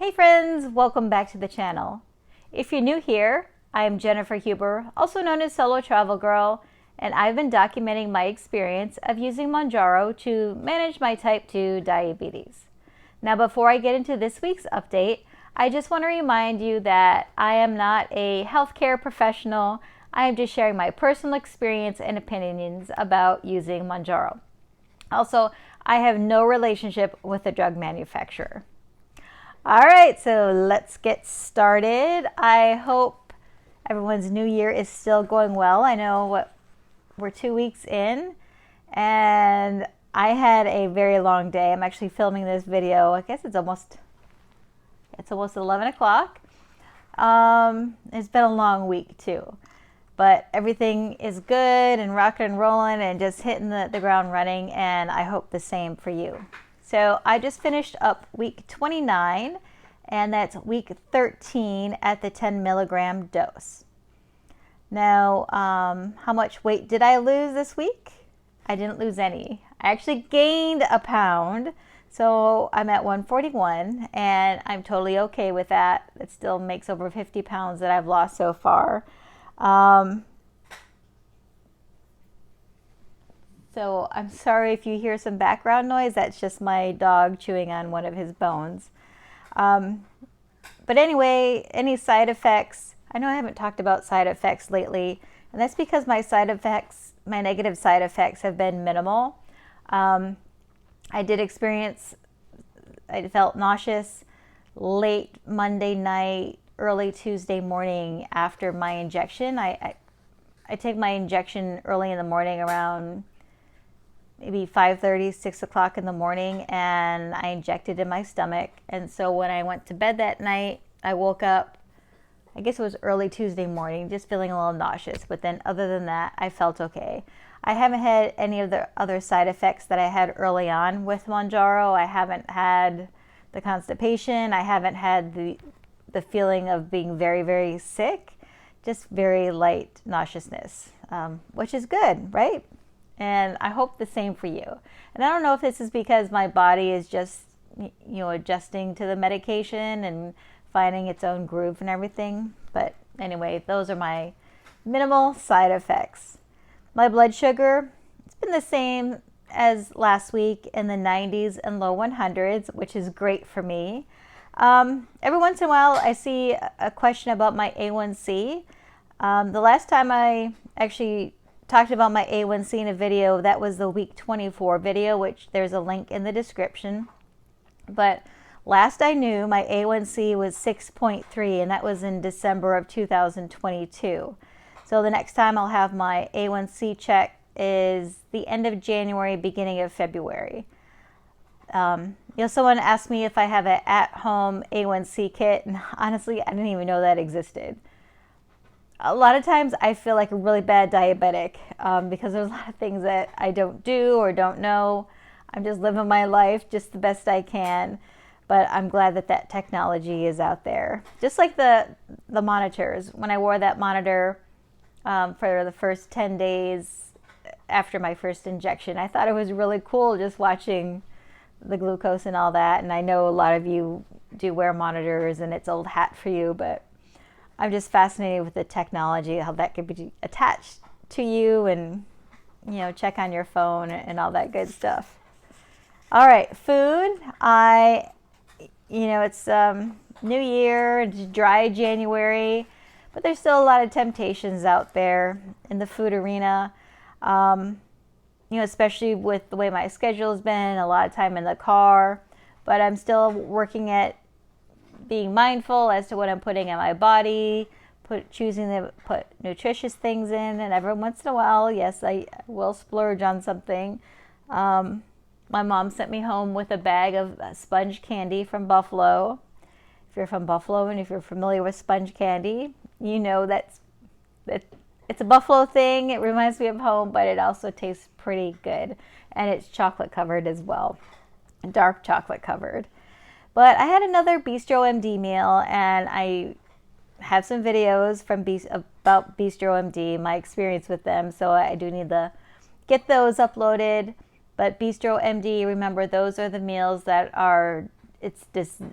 Hey friends, welcome back to the channel. If you're new here, I am Jennifer Huber, also known as Solo Travel Girl, and I've been documenting my experience of using Mounjaro to manage my type 2 diabetes. Now before I get into this week's update, I just want to remind you that I am not a healthcare professional. I am just sharing my personal experience and opinions about using Mounjaro. Also, I have no relationship with the drug manufacturer. All right, so let's get started. I hope everyone's new year is still going well. I know we're 2 weeks in, and I had a very long day. I'm actually filming this video. I guess it's almost 11 o'clock. It's been a long week too, but everything is good and rocking and rolling and just hitting the ground running, and I hope the same for you. So I just finished up week 29, and that's week 13 at the 10 milligram dose. Now, how much weight did I lose this week? I didn't lose any. I actually gained a pound, so I'm at 141, and I'm totally okay with that. It still makes over 50 pounds that I've lost so far. So I'm sorry if you hear some background noise. That's just my dog chewing on one of his bones. But anyway, any side effects? I know I haven't talked about side effects lately, and that's because my negative side effects have been minimal. I felt nauseous late Monday night, early Tuesday morning after my injection. I take my injection early in the morning around maybe 5:30, 6 o'clock in the morning, and I injected in my stomach. And so when I went to bed that night, I woke up, I guess it was early Tuesday morning, just feeling a little nauseous. But then other than that, I felt okay. I haven't had any of the other side effects that I had early on with Mounjaro. I haven't had the constipation. I haven't had the feeling of being very, very sick, just very light nauseousness, which is good, right? And I hope the same for you. And I don't know if this is because my body is just, adjusting to the medication and finding its own groove and everything. But anyway, those are my minimal side effects. My blood sugar, it's been the same as last week, in the 90s and low 100s, which is great for me. Every once in a while, I see a question about my A1C. The last time I actually talked about my A1C in a video, that was the week 24 video, which there's a link in the description. But last I knew, my A1C was 6.3, and that was in December of 2022. So the next time I'll have my A1C check is the end of January, beginning of February. Someone asked me if I have an at-home A1C kit, and honestly, I didn't even know that existed. A lot of times I feel like a really bad diabetic because there's a lot of things that I don't do or don't know. I'm just living my life just the best I can. But I'm glad that technology is out there. Just like the monitors. When I wore that monitor for the first 10 days after my first injection, I thought it was really cool just watching the glucose and all that. And I know a lot of you do wear monitors and it's old hat for you, but I'm just fascinated with the technology, how that could be attached to you and, check on your phone and all that good stuff. All right, food. It's New Year, it's dry January, but there's still a lot of temptations out there in the food arena. Especially with the way my schedule has been, a lot of time in the car, but I'm still working at being mindful as to what I'm putting in my body, choosing to put nutritious things in, and every once in a while, yes, I will splurge on something. My mom sent me home with a bag of sponge candy from Buffalo. If you're from Buffalo and if you're familiar with sponge candy, you know that it's a Buffalo thing. It reminds me of home, but it also tastes pretty good, and it's chocolate covered as well, dark chocolate covered. But I had another Bistro MD meal, and I have some videos about Bistro MD, my experience with them, so I do need to get those uploaded. But Bistro MD, remember, those are the meals that are It's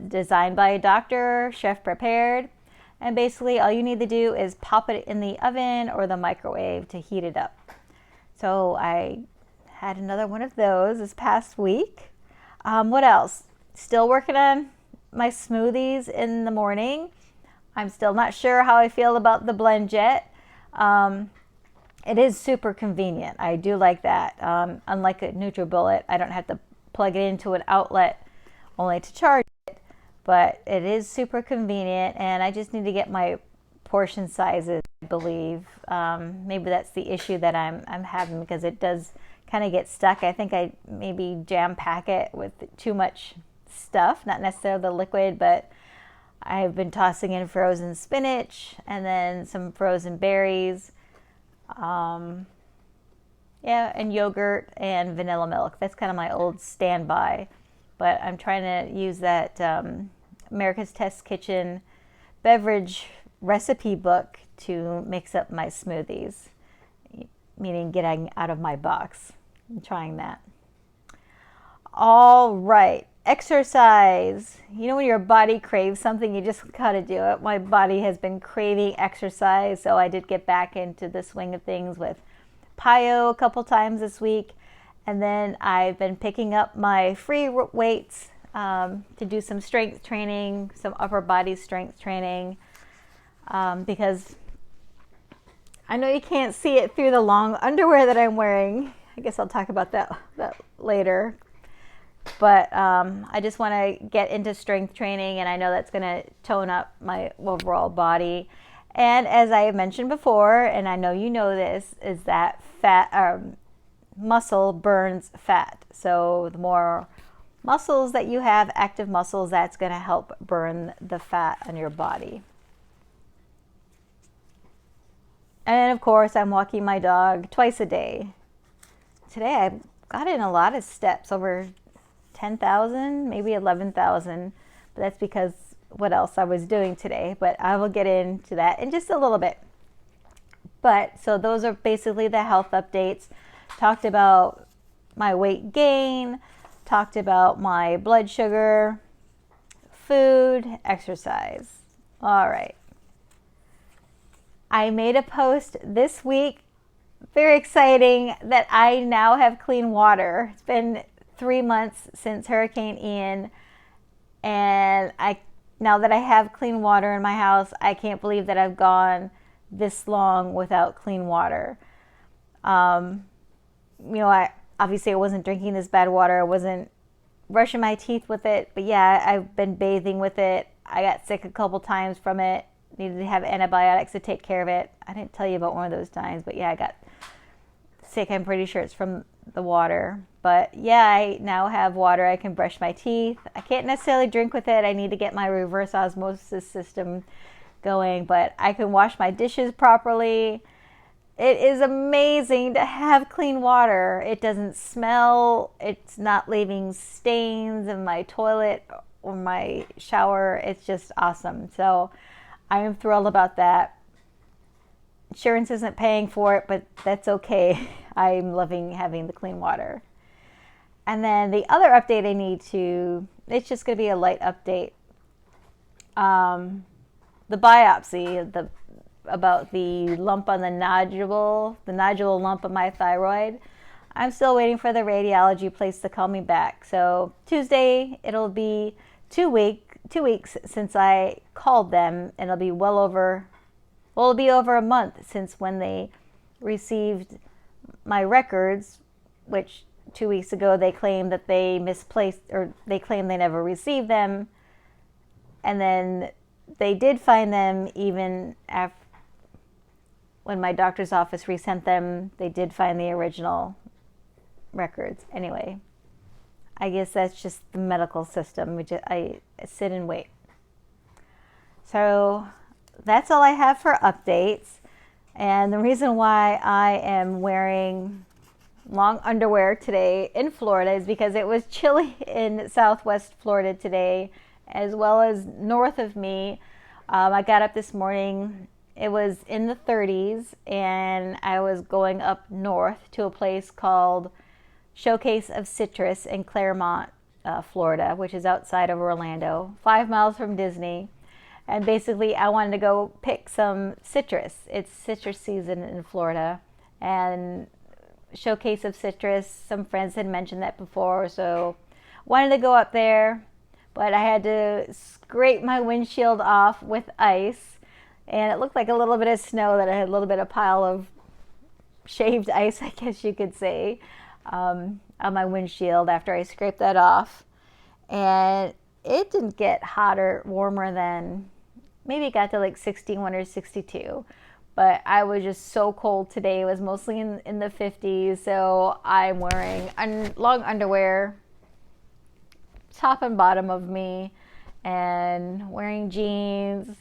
designed by a doctor, chef prepared, and basically all you need to do is pop it in the oven or the microwave to heat it up. So I had another one of those this past week. What else? Still working on my smoothies in the morning. I'm still not sure how I feel about the blend yet. It is super convenient. I do like that. Unlike a NutriBullet, I don't have to plug it into an outlet only to charge it, but it is super convenient, and I just need to get my portion sizes, I believe. Maybe that's the issue that I'm having, because it does kind of get stuck. I think I maybe jam pack it with too much stuff, not necessarily the liquid, but I've been tossing in frozen spinach and then some frozen berries, and yogurt and vanilla milk. That's kind of my old standby, but I'm trying to use that America's Test Kitchen beverage recipe book to mix up my smoothies, meaning getting out of my box. I'm trying that. All right. Exercise. You know, when your body craves something, you just gotta do it. My body has been craving exercise, so I did get back into the swing of things with PiYo a couple times this week, and then I've been picking up my free weights to do some strength training, some upper body strength training, because I know you can't see it through the long underwear that I'm wearing. I guess I'll talk about that later. But I just want to get into strength training, and I know that's going to tone up my overall body. And as I have mentioned before, and I know you know this, is that muscle burns fat. So the more muscles that you have, active muscles, that's going to help burn the fat on your body. And of course, I'm walking my dog twice a day. Today I got in a lot of steps, over 10,000, maybe 11,000, but that's because what else I was doing today, but I will get into that in just a little bit. But so those are basically the health updates. Talked about my weight gain, talked about my blood sugar, food, exercise. All right. I made a post this week, very exciting, that I now have clean water. It's been 3 months since Hurricane Ian, and now that I have clean water in my house, I can't believe that I've gone this long without clean water. I wasn't drinking this bad water. I wasn't brushing my teeth with it, but yeah, I've been bathing with it. I got sick a couple times from it. Needed to have antibiotics to take care of it. I didn't tell you about one of those times, but yeah, I got sick. I'm pretty sure it's from the water. But yeah, I now have water. I can brush my teeth. I can't necessarily drink with it. I need to get my reverse osmosis system going, but I can wash my dishes properly. It is amazing to have clean water. It doesn't smell. It's not leaving stains in my toilet or my shower. It's just awesome. So I am thrilled about that. Insurance isn't paying for it, but that's okay. I'm loving having the clean water. And then the other update it's just going to be a light update. The biopsy, about the lump on the nodule lump on my thyroid. I'm still waiting for the radiology place to call me back. So Tuesday, it'll be 2 weeks since I called them, and it'll be it'll be over a month since when they received my records, which 2 weeks ago they claimed that they misplaced, or they claimed they never received them. And then they did find them even after, when my doctor's office resent them, they did find the original records. Anyway, I guess that's just the medical system. I sit and wait. So that's all I have for updates. And the reason why I am wearing long underwear today in Florida is because it was chilly in Southwest Florida today, as well as north of me. I got up this morning, it was in the 30s, and I was going up north to a place called Showcase of Citrus in Claremont, Florida, which is outside of Orlando, 5 miles from Disney. And basically, I wanted to go pick some citrus. It's citrus season in Florida, and showcase of citrus. Some friends had mentioned that before, so wanted to go up there, but I had to scrape my windshield off with ice, and it looked like a little bit of snow that I had a little bit of pile of shaved ice, I guess you could say, on my windshield after I scraped that off. And it didn't get hotter, warmer than, maybe it got to like 61 or 62. But I was just so cold today. It was mostly in the 50s. So I'm wearing long underwear, top and bottom of me, and wearing jeans.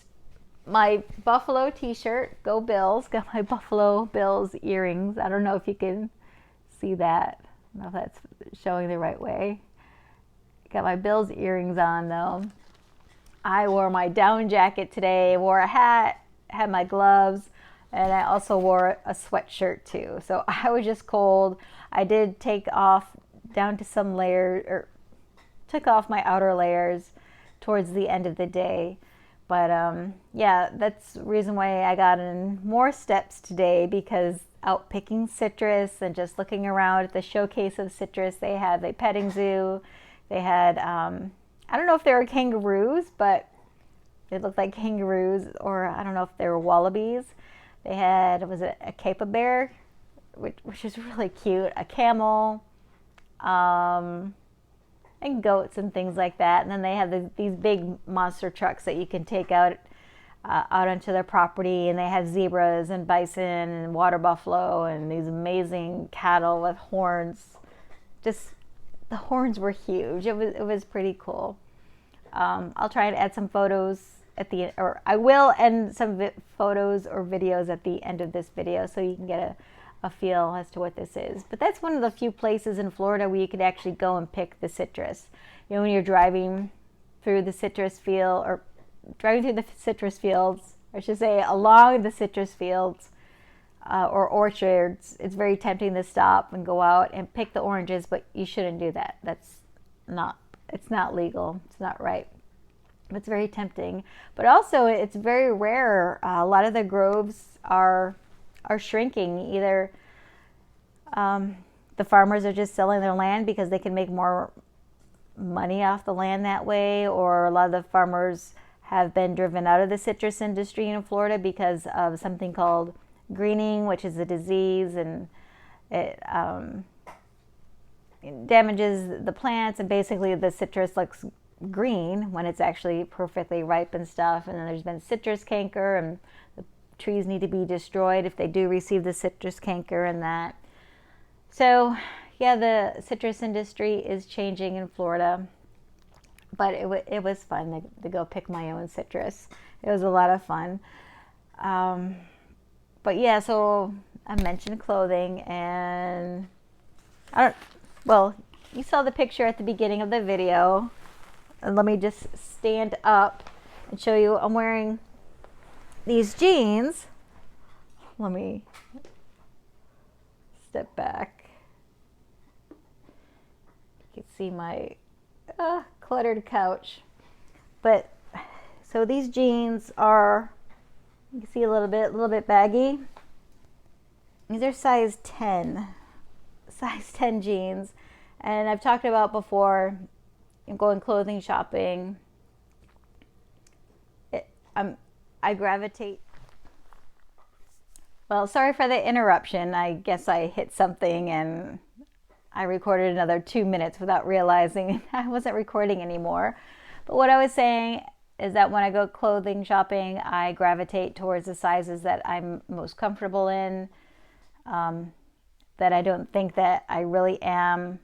My Buffalo t-shirt, go Bills, got my Buffalo Bills earrings. I don't know if you can see that. I don't know if that's showing the right way. Got my Bills earrings on though. I wore my down jacket today, wore a hat, had my gloves, and I also wore a sweatshirt too. So I was just cold. I did take off down to some layers, or took off my outer layers towards the end of the day. But yeah, that's the reason why I got in more steps today, because out picking citrus and just looking around at the showcase of citrus they had, the petting zoo. They had, I don't know if they were kangaroos, but it looked like kangaroos, or I don't know if they were wallabies. They had, was it a capybara, which is really cute, a camel, and goats and things like that. And then they have these big monster trucks that you can take out onto their property, and they have zebras and bison and water buffalo and these amazing cattle with horns. Just the horns were huge. It was pretty cool. I'll try and add some photos at the, or I will end some photos or videos at the end of this video, so you can get a feel as to what this is. But that's one of the few places in Florida where you could actually go and pick the citrus. You know, when you're driving through the citrus field, or driving through the citrus fields, I should say along the citrus fields or orchards, it's very tempting to stop and go out and pick the oranges, but you shouldn't do that. It's not legal. It's not right. It's very tempting. But also, it's very rare. A lot of the groves are shrinking. Either the farmers are just selling their land because they can make more money off the land that way, or a lot of the farmers have been driven out of the citrus industry in Florida because of something called greening, which is a disease, and it damages the plants, and basically the citrus looks green when it's actually perfectly ripe and stuff. And then there's been citrus canker, and the trees need to be destroyed if they do receive the citrus canker and that. So yeah, the citrus industry is changing in Florida, but it was fun to go pick my own citrus. It was a lot of fun. But yeah, so I mentioned clothing, and you saw the picture at the beginning of the video. And let me just stand up and show you. I'm wearing these jeans. Let me step back. You can see my cluttered couch. But so these jeans are, you can see a little bit baggy. These are size 10 jeans. And I've talked about before, going clothing shopping, I gravitate. Well, sorry for the interruption. I guess I hit something and I recorded another 2 minutes without realizing I wasn't recording anymore. But what I was saying is that when I go clothing shopping, I gravitate towards the sizes that I'm most comfortable in, that I don't think that I really am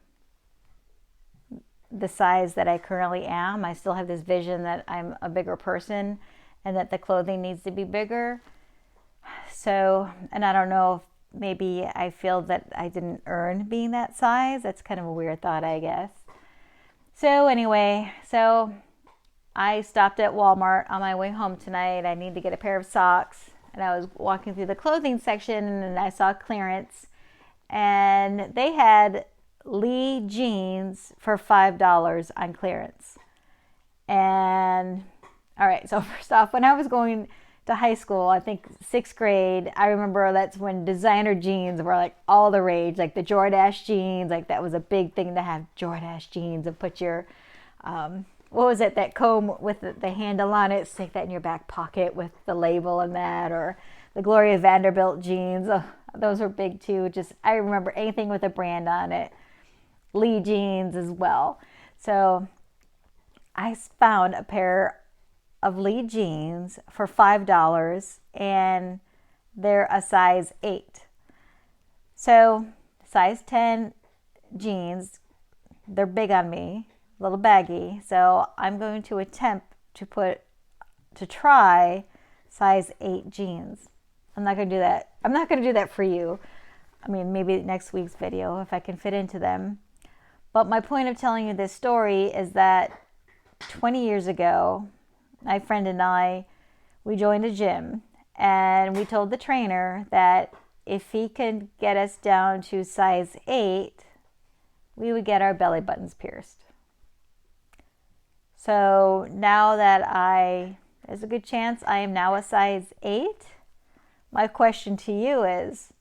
the size that I currently am. I still have this vision that I'm a bigger person and that the clothing needs to be bigger. So, and I don't know if maybe I feel that I didn't earn being that size. That's kind of a weird thought, I guess. So anyway, so I stopped at Walmart on my way home tonight. I need to get a pair of socks, and I was walking through the clothing section and I saw clearance, and they had Lee jeans for $5 on clearance. And all right, so first off, when I was going to high school, I think 6th grade, I remember that's when designer jeans were like all the rage, like the Jordache jeans, like that was a big thing to have Jordache jeans and put your, what was it, that comb with the handle on it, stick that in your back pocket with the label and that, or the Gloria Vanderbilt jeans, oh, those were big too. Just, I remember anything with a brand on it. Lee jeans as well. So I found a pair of Lee jeans for $5 and they're a size 8. So size 10 jeans, they're big on me, a little baggy. So I'm going to attempt to try size 8 jeans. I'm not going to do that. I'm not going to do that for you. I mean, maybe next week's video if I can fit into them. But my point of telling you this story is that 20 years ago, my friend and I, we joined a gym and we told the trainer that if he could get us down to size 8, we would get our belly buttons pierced. So now that there's a good chance I am now a size 8, my question to you is,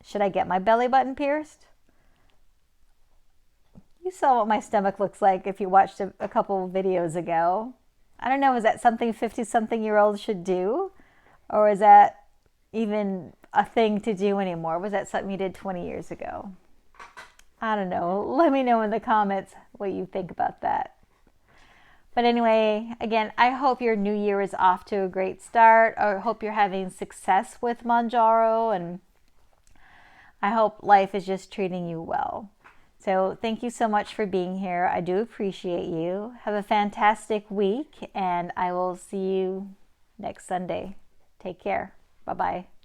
should I get my belly button pierced? You saw what my stomach looks like if you watched a couple videos ago. I don't know, is that something 50-something-year-olds should do? Or is that even a thing to do anymore? Was that something you did 20 years ago? I don't know. Let me know in the comments what you think about that. But anyway, again, I hope your new year is off to a great start. I hope you're having success with Mounjaro, and I hope life is just treating you well. So thank you so much for being here. I do appreciate you. Have a fantastic week, and I will see you next Sunday. Take care. Bye-bye.